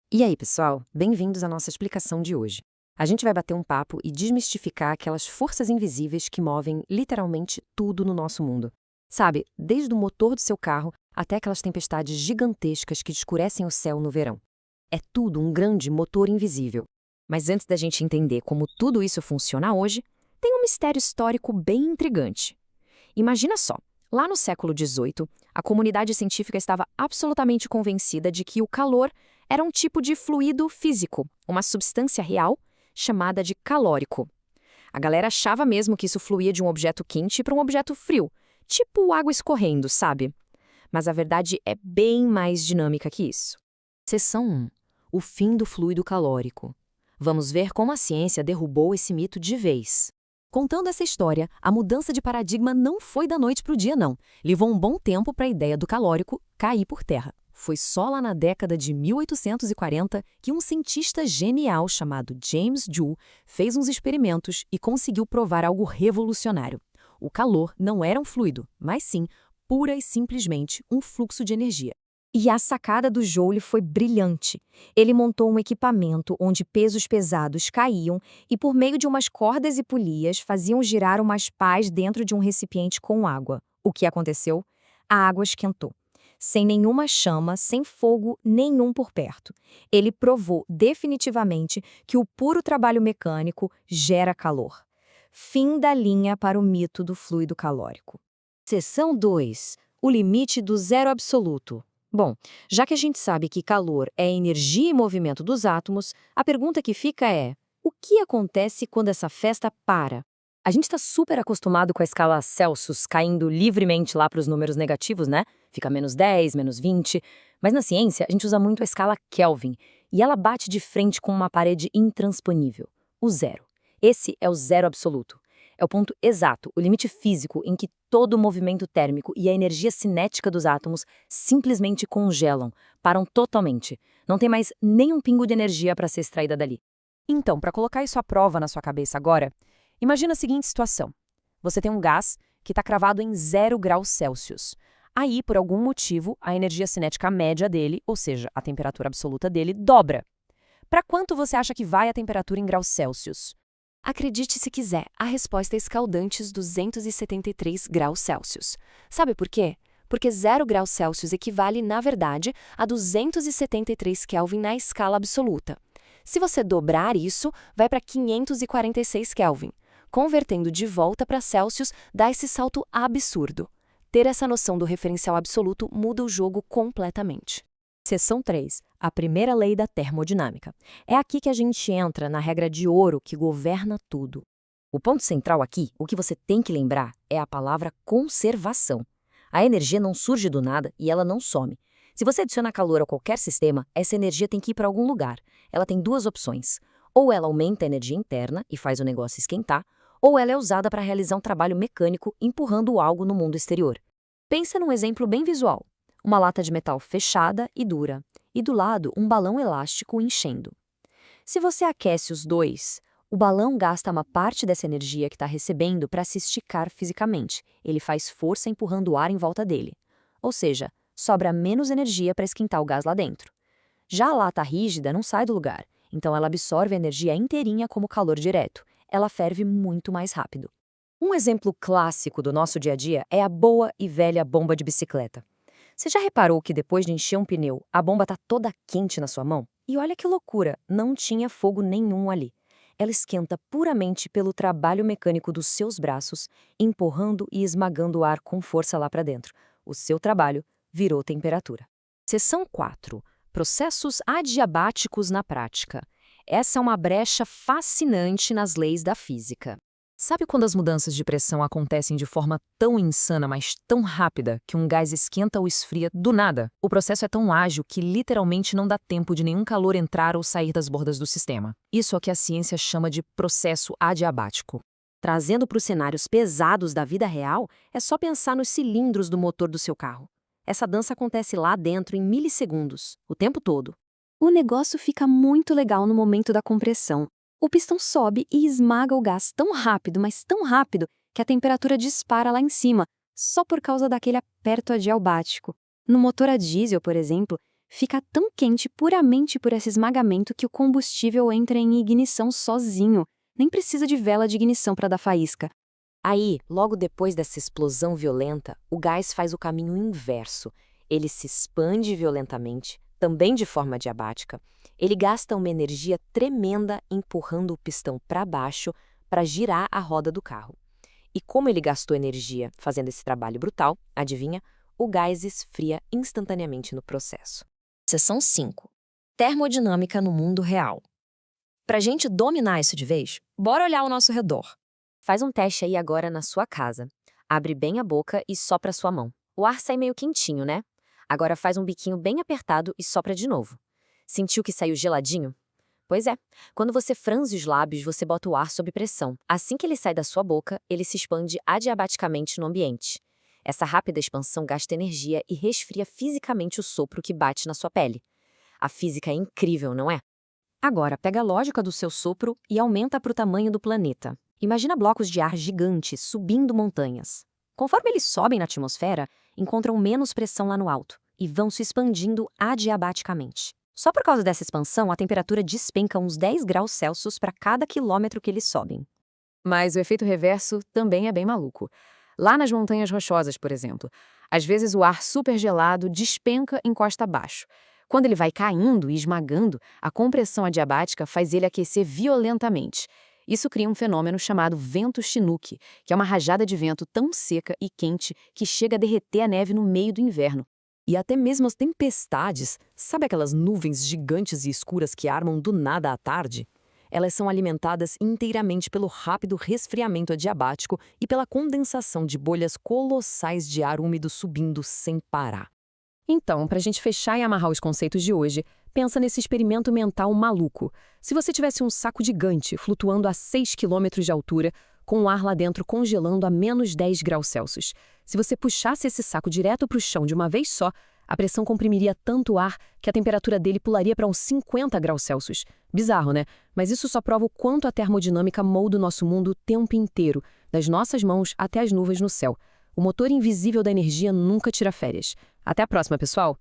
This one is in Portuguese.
E aí, pessoal? Bem-vindos à nossa explicação de hoje. A gente vai bater um papo e desmistificar aquelas forças invisíveis que movem literalmente tudo no nosso mundo. Sabe, desde o motor do seu carro até aquelas tempestades gigantescas que escurecem o céu no verão. É tudo um grande motor invisível. Mas antes da gente entender como tudo isso funciona hoje, tem um mistério histórico bem intrigante. Imagina só, lá no século XVIII, a comunidade científica estava absolutamente convencida de que o calor era um tipo de fluido físico, uma substância real chamada de calórico. A galera achava mesmo que isso fluía de um objeto quente para um objeto frio, tipo água escorrendo, sabe? Mas a verdade é bem mais dinâmica que isso. Seção 1. O fim do fluido calórico. Vamos ver como a ciência derrubou esse mito de vez. Contando essa história, a mudança de paradigma não foi da noite para o dia, não. Levou um bom tempo para a ideia do calórico cair por terra. Foi só lá na década de 1840 que um cientista genial chamado James Joule fez uns experimentos e conseguiu provar algo revolucionário. O calor não era um fluido, mas sim, pura e simplesmente, um fluxo de energia. E a sacada do Joule foi brilhante. Ele montou um equipamento onde pesos pesados caíam e, por meio de umas cordas e polias, faziam girar umas pás dentro de um recipiente com água. O que aconteceu? A água esquentou. Sem nenhuma chama, sem fogo nenhum por perto. Ele provou definitivamente que o puro trabalho mecânico gera calor. Fim da linha para o mito do fluido calórico. Seção 2. O limite do zero absoluto. Bom, já que a gente sabe que calor é energia e movimento dos átomos, a pergunta que fica é: o que acontece quando essa festa para? A gente está super acostumado com a escala Celsius caindo livremente lá para os números negativos, né? Fica -10, -20. Mas na ciência, a gente usa muito a escala Kelvin, e ela bate de frente com uma parede intransponível, o zero. Esse é o zero absoluto. É o ponto exato, o limite físico em que todo o movimento térmico e a energia cinética dos átomos simplesmente congelam, param totalmente. Não tem mais nenhum pingo de energia para ser extraída dali. Então, para colocar isso à prova na sua cabeça agora, imagina a seguinte situação. Você tem um gás que está cravado em 0 graus Celsius. Aí, por algum motivo, a energia cinética média dele, ou seja, a temperatura absoluta dele, dobra. Para quanto você acha que vai a temperatura em graus Celsius? Acredite se quiser, a resposta é escaldantes 273 graus Celsius. Sabe por quê? Porque 0 graus Celsius equivale, na verdade, a 273 Kelvin na escala absoluta. Se você dobrar isso, vai para 546 Kelvin. Convertendo de volta para Celsius, dá esse salto absurdo. Ter essa noção do referencial absoluto muda o jogo completamente. Seção 3. A primeira lei da termodinâmica. É aqui que a gente entra na regra de ouro que governa tudo. O ponto central aqui, o que você tem que lembrar, é a palavra conservação. A energia não surge do nada e ela não some. Se você adiciona calor a qualquer sistema, essa energia tem que ir para algum lugar. Ela tem duas opções. Ou ela aumenta a energia interna e faz o negócio esquentar, ou ela é usada para realizar um trabalho mecânico empurrando algo no mundo exterior. Pensa num exemplo bem visual. Uma lata de metal fechada e dura, e do lado um balão elástico enchendo. Se você aquece os dois, o balão gasta uma parte dessa energia que está recebendo para se esticar fisicamente. Ele faz força empurrando o ar em volta dele. Ou seja, sobra menos energia para esquentar o gás lá dentro. Já a lata rígida não sai do lugar, então ela absorve a energia inteirinha como calor direto. Ela ferve muito mais rápido. Um exemplo clássico do nosso dia a dia é a boa e velha bomba de bicicleta. Você já reparou que depois de encher um pneu, a bomba está toda quente na sua mão? E olha que loucura, não tinha fogo nenhum ali. Ela esquenta puramente pelo trabalho mecânico dos seus braços, empurrando e esmagando o ar com força lá para dentro. O seu trabalho virou temperatura. Seção 4. Processos adiabáticos na prática. Essa é uma brecha fascinante nas leis da física. Sabe quando as mudanças de pressão acontecem de forma tão insana, mas tão rápida, que um gás esquenta ou esfria do nada? O processo é tão ágil que literalmente não dá tempo de nenhum calor entrar ou sair das bordas do sistema. Isso é o que a ciência chama de processo adiabático. Trazendo para os cenários pesados da vida real, é só pensar nos cilindros do motor do seu carro. Essa dança acontece lá dentro em milissegundos, o tempo todo. O negócio fica muito legal no momento da compressão. O pistão sobe e esmaga o gás tão rápido, mas tão rápido, que a temperatura dispara lá em cima, só por causa daquele aperto adiabático. No motor a diesel, por exemplo, Fica tão quente puramente por esse esmagamento que o combustível entra em ignição sozinho. Nem precisa de vela de ignição para dar faísca. Aí, logo depois dessa explosão violenta, o gás faz o caminho inverso. Ele se expande violentamente, também de forma diabática. Ele gasta uma energia tremenda empurrando o pistão para baixo para girar a roda do carro. E como ele gastou energia fazendo esse trabalho brutal, adivinha? O gás esfria instantaneamente no processo. Seção 5. Termodinâmica no mundo real. Para a gente dominar isso de vez, bora olhar ao nosso redor. Faz um teste aí agora na sua casa. Abre bem a boca e sopra a sua mão. O ar sai meio quentinho, né? Agora faz um biquinho bem apertado e sopra de novo. Sentiu que saiu geladinho? Pois é, quando você franze os lábios, você bota o ar sob pressão. Assim que ele sai da sua boca, ele se expande adiabaticamente no ambiente. Essa rápida expansão gasta energia e resfria fisicamente o sopro que bate na sua pele. A física é incrível, não é? Agora, pega a lógica do seu sopro e aumenta para o tamanho do planeta. Imagina blocos de ar gigantes subindo montanhas. Conforme eles sobem na atmosfera, encontram menos pressão lá no alto e vão se expandindo adiabaticamente. Só por causa dessa expansão, a temperatura despenca uns 10 graus Celsius para cada quilômetro que eles sobem. Mas o efeito reverso também é bem maluco. Lá nas montanhas rochosas, por exemplo, às vezes o ar supergelado despenca em costa abaixo. Quando ele vai caindo e esmagando, a compressão adiabática faz ele aquecer violentamente. Isso cria um fenômeno chamado vento Chinook, que é uma rajada de vento tão seca e quente que chega a derreter a neve no meio do inverno. E até mesmo as tempestades, sabe aquelas nuvens gigantes e escuras que armam do nada à tarde? Elas são alimentadas inteiramente pelo rápido resfriamento adiabático e pela condensação de bolhas colossais de ar úmido subindo sem parar. Então, para a gente fechar e amarrar os conceitos de hoje, pensa nesse experimento mental maluco. Se você tivesse um saco gigante flutuando a 6 quilômetros de altura, com o ar lá dentro congelando a menos 10 graus Celsius. Se você puxasse esse saco direto para o chão de uma vez só, a pressão comprimiria tanto o ar que a temperatura dele pularia para uns 50 graus Celsius. Bizarro, né? Mas isso só prova o quanto a termodinâmica molda o nosso mundo o tempo inteiro, das nossas mãos até as nuvens no céu. O motor invisível da energia nunca tira férias. Até a próxima, pessoal!